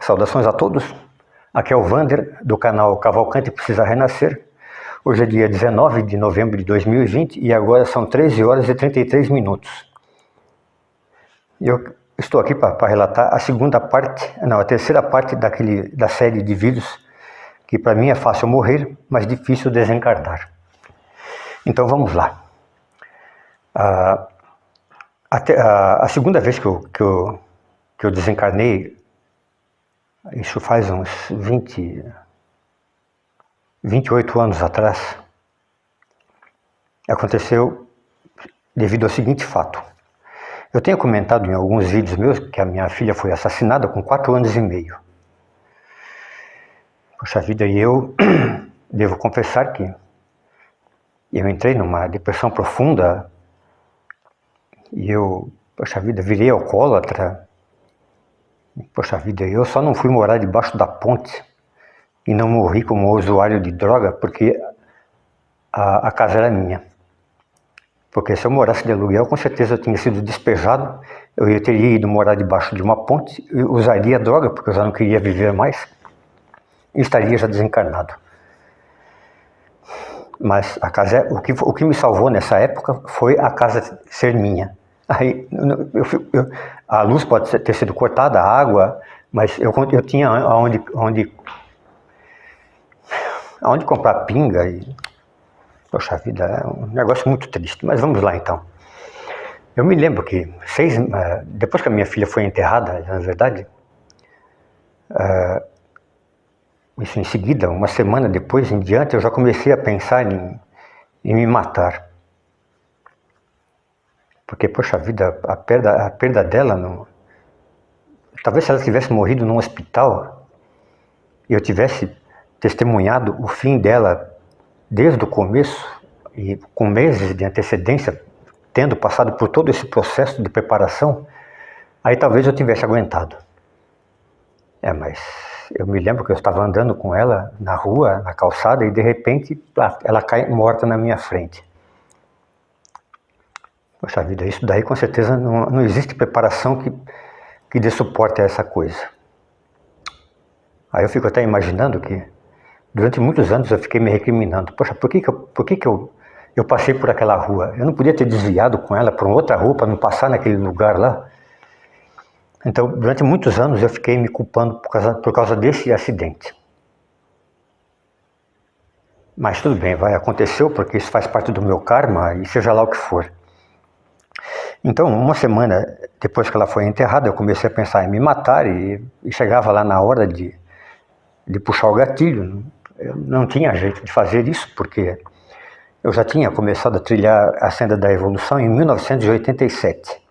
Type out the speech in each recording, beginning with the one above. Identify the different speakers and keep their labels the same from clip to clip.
Speaker 1: Saudações a todos, aqui é o Vander, do canal Cavalcante Precisa Renascer. Hoje é dia 19 de novembro de 2020 e agora são 13 horas e 33 minutos. Eu estou aqui para relatar a terceira parte da série de vídeos que para mim é fácil morrer, mas difícil desencarnar. Então vamos lá. A segunda vez que eu desencarnei, isso faz uns 28 anos atrás, aconteceu devido ao seguinte fato. Eu tenho comentado em alguns vídeos meus que a minha filha foi assassinada com 4 anos e meio. Poxa vida, e eu devo confessar que eu entrei numa depressão profunda e eu, poxa vida, virei alcoólatra. Poxa vida, eu só não fui morar debaixo da ponte e não morri como usuário de droga porque a casa era minha. Porque se eu morasse de aluguel, com certeza eu tinha sido despejado, eu teria ido morar debaixo de uma ponte, eu usaria droga porque eu já não queria viver mais e estaria já desencarnado. Mas a casa, o que me salvou nessa época foi a casa ser minha. Aí, a luz pode ter sido cortada, a água, mas eu tinha aonde comprar pinga e... Poxa vida, é um negócio muito triste, mas vamos lá então. Eu me lembro que depois que a minha filha foi enterrada, na verdade, isso em seguida, uma semana depois em diante, eu já comecei a pensar em me matar. Porque, poxa vida, a perda dela, talvez se ela tivesse morrido num hospital e eu tivesse testemunhado o fim dela desde o começo e com meses de antecedência, tendo passado por todo esse processo de preparação, aí talvez eu tivesse aguentado. Mas eu me lembro que eu estava andando com ela na rua, na calçada, e de repente ela cai morta na minha frente. Poxa vida, isso daí com certeza não existe preparação que dê suporte a essa coisa. Aí eu fico até imaginando que durante muitos anos eu fiquei me recriminando. Poxa, por que eu passei por aquela rua? Eu não podia ter desviado com ela para outra rua para não passar naquele lugar lá? Então, durante muitos anos eu fiquei me culpando por causa desse acidente. Mas tudo bem, aconteceu porque isso faz parte do meu karma e seja lá o que for. Então, uma semana depois que ela foi enterrada, eu comecei a pensar em me matar e chegava lá na hora de puxar o gatilho. Eu não tinha jeito de fazer isso, porque eu já tinha começado a trilhar a senda da evolução em 1987.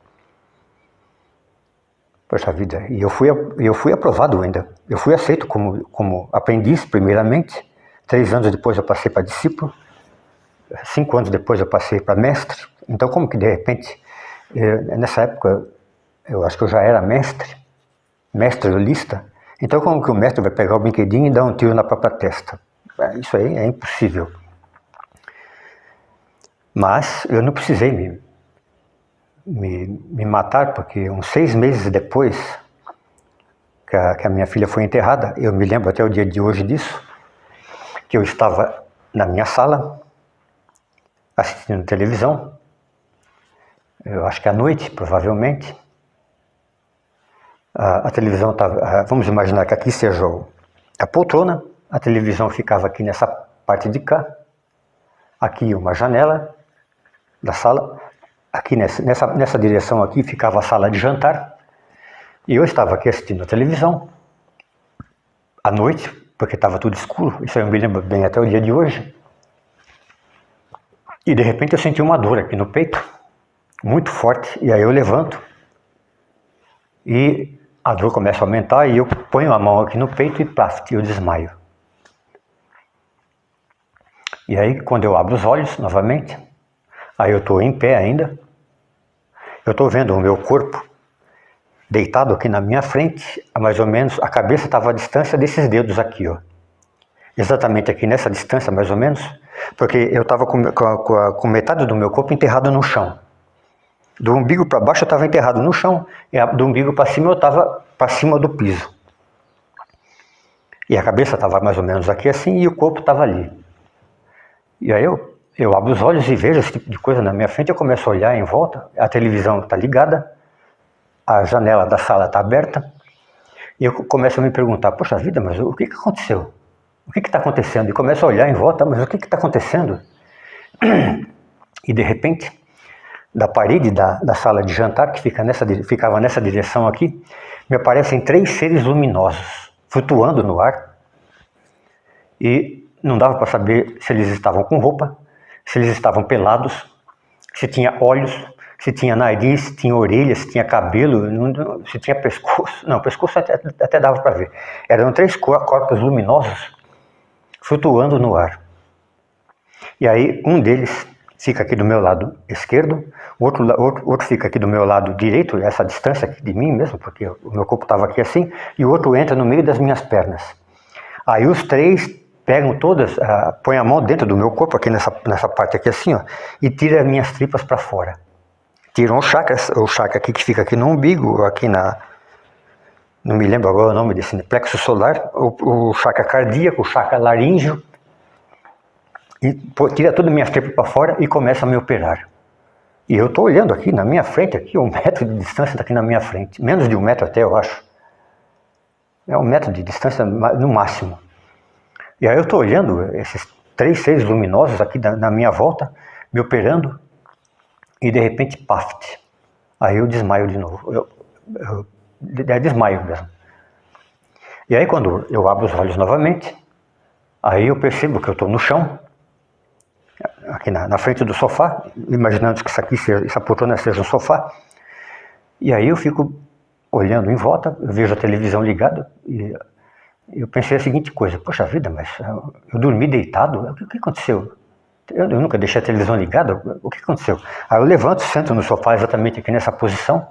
Speaker 1: Poxa vida, e eu fui aprovado ainda. Eu fui aceito como aprendiz, primeiramente. 3 anos depois eu passei para discípulo. 5 anos depois eu passei para mestre. Então, como que de repente... nessa época, eu acho que eu já era mestre holista, então como que o mestre vai pegar o brinquedinho e dar um tiro na própria testa? Isso aí é impossível. Mas eu não precisei me matar, porque uns 6 meses depois que a minha filha foi enterrada, eu me lembro até o dia de hoje disso, que eu estava na minha sala, assistindo televisão, eu acho que à noite, provavelmente. A televisão estava... Vamos imaginar que aqui seja a poltrona, a televisão ficava aqui nessa parte de cá, aqui uma janela da sala, aqui nessa direção aqui ficava a sala de jantar, e eu estava aqui assistindo a televisão, à noite, porque estava tudo escuro, isso eu me lembro bem até o dia de hoje, e de repente eu senti uma dor aqui no peito, muito forte, e aí eu levanto e a dor começa a aumentar e eu ponho a mão aqui no peito e plaf, eu desmaio. E aí quando eu abro os olhos novamente, aí eu estou em pé ainda, eu estou vendo o meu corpo deitado aqui na minha frente, mais ou menos, a cabeça estava à distância desses dedos aqui, ó. Exatamente aqui nessa distância mais ou menos, porque eu estava com metade do meu corpo enterrado no chão. Do umbigo para baixo eu estava enterrado no chão, e do umbigo para cima eu estava para cima do piso. E a cabeça estava mais ou menos aqui assim e o corpo estava ali. E aí eu abro os olhos e vejo esse tipo de coisa na minha frente, eu começo a olhar em volta, a televisão está ligada, a janela da sala está aberta, e eu começo a me perguntar, poxa vida, mas o que aconteceu? O que está acontecendo? E começo a olhar em volta, mas o que está acontecendo? E de repente, da parede da sala de jantar, que ficava nessa direção aqui, me aparecem 3 seres luminosos, flutuando no ar, e não dava para saber se eles estavam com roupa, se eles estavam pelados, se tinha olhos, se tinha nariz, se tinha orelhas, se tinha cabelo, se tinha pescoço. Não, pescoço até dava para ver. Eram 3 corpos luminosos flutuando no ar. E aí um deles fica aqui do meu lado esquerdo, o outro fica aqui do meu lado direito, essa distância aqui de mim mesmo, porque o meu corpo estava aqui assim, e o outro entra no meio das minhas pernas. Aí os 3 pegam todas, põem a mão dentro do meu corpo, aqui nessa parte aqui assim, ó, e tiram as minhas tripas para fora. Tiram o chakra aqui que fica aqui no umbigo, aqui não me lembro agora o nome desse, plexo solar, o chakra cardíaco, o chakra laríngeo, e tira todas as minhas tripas para fora e começa a me operar. E eu estou olhando aqui na minha frente, aqui 1 metro de distância daqui na minha frente, menos de 1 metro até, eu acho. É 1 metro de distância no máximo. E aí eu estou olhando esses 3 seres luminosos aqui na minha volta, me operando, e de repente, paft, aí eu desmaio de novo. Eu desmaio mesmo. E aí quando eu abro os olhos novamente, aí eu percebo que eu estou no chão, aqui na frente do sofá, imaginando que essa poltrona seja um sofá, e aí eu fico olhando em volta, eu vejo a televisão ligada, e eu pensei a seguinte coisa, poxa vida, mas eu dormi deitado, o que aconteceu? Eu nunca deixei a televisão ligada, o que aconteceu? Aí eu levanto, sento no sofá exatamente aqui nessa posição,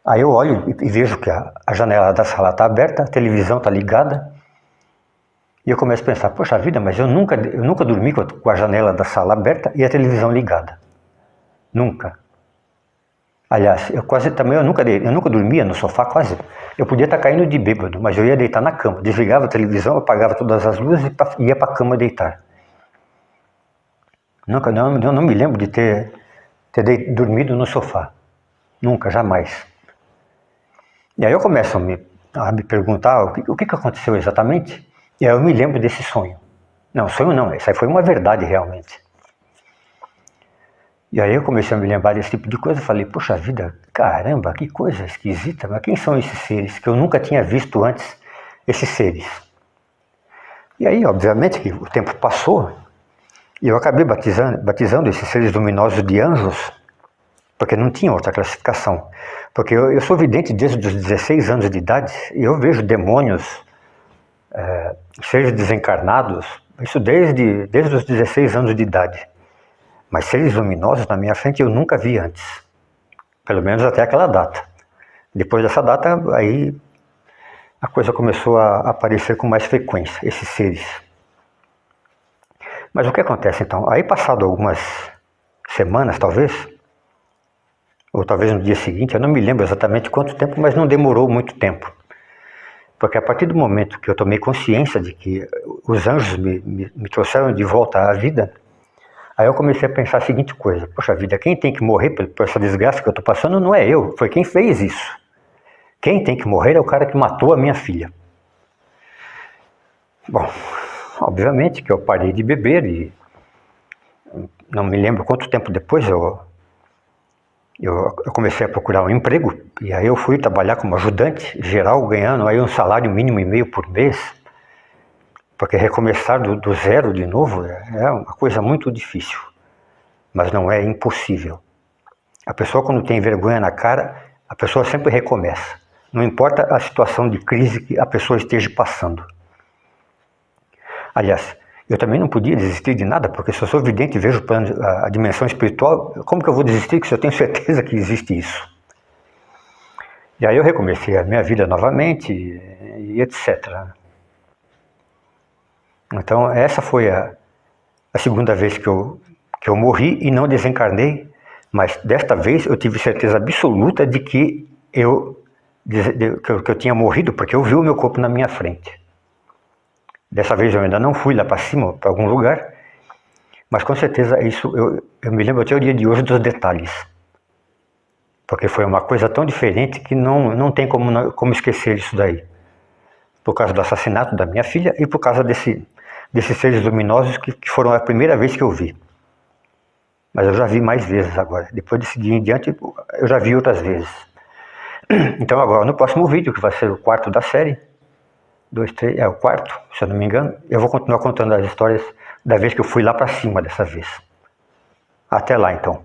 Speaker 1: aí eu olho e vejo que a janela da sala está aberta, a televisão está ligada, e eu começo a pensar, poxa vida, mas eu nunca dormi com a janela da sala aberta e a televisão ligada. Nunca. Aliás, eu nunca dormia no sofá, quase. Eu podia estar caindo de bêbado, mas eu ia deitar na cama. Desligava a televisão, apagava todas as luzes e ia para a cama deitar. Nunca, eu não me lembro de ter dormido no sofá. Nunca, jamais. E aí eu começo a me perguntar o que aconteceu exatamente. E aí eu me lembro desse sonho. Não, sonho não, isso aí foi uma verdade realmente. E aí eu comecei a me lembrar desse tipo de coisa, falei, poxa vida, caramba, que coisa esquisita, mas quem são esses seres que eu nunca tinha visto antes, esses seres? E aí, obviamente, que o tempo passou, e eu acabei batizando esses seres luminosos de anjos, porque não tinha outra classificação. Porque eu sou vidente desde os 16 anos de idade, e eu vejo demônios, seres desencarnados, isso desde os 16 anos de idade. Mas seres luminosos na minha frente eu nunca vi antes. Pelo menos até aquela data. Depois dessa data, aí a coisa começou a aparecer com mais frequência, esses seres. Mas o que acontece então? Aí passado algumas semanas, talvez, ou talvez no dia seguinte, eu não me lembro exatamente quanto tempo, mas não demorou muito tempo. Porque a partir do momento que eu tomei consciência de que os anjos me trouxeram de volta à vida, aí eu comecei a pensar a seguinte coisa, poxa vida, quem tem que morrer por essa desgraça que eu estou passando não é eu, foi quem fez isso. Quem tem que morrer é o cara que matou a minha filha. Bom, obviamente que eu parei de beber e não me lembro quanto tempo depois eu comecei a procurar um emprego, e aí eu fui trabalhar como ajudante geral, ganhando aí um salário mínimo e meio por mês, porque recomeçar do zero de novo é uma coisa muito difícil, mas não é impossível. A pessoa, quando tem vergonha na cara, a pessoa sempre recomeça, não importa a situação de crise que a pessoa esteja passando. Aliás, eu também não podia desistir de nada, porque se eu sou vidente e vejo a dimensão espiritual, como que eu vou desistir se eu tenho certeza que existe isso? E aí eu recomecei a minha vida novamente, e etc. Então essa foi a segunda vez que eu morri e não desencarnei, mas desta vez eu tive certeza absoluta de que eu tinha morrido, porque eu vi o meu corpo na minha frente. Dessa vez eu ainda não fui lá para cima, para algum lugar, mas com certeza isso, eu me lembro até o dia de hoje dos detalhes. Porque foi uma coisa tão diferente que não tem como esquecer isso daí. Por causa do assassinato da minha filha e por causa desses seres luminosos que foram a primeira vez que eu vi. Mas eu já vi mais vezes agora. Depois desse dia em diante, eu já vi outras vezes. Então agora, no próximo vídeo, que vai ser o quarto da série, 2, 3, é o quarto, se eu não me engano, eu vou continuar contando as histórias da vez que eu fui lá para cima dessa vez. Até lá, então.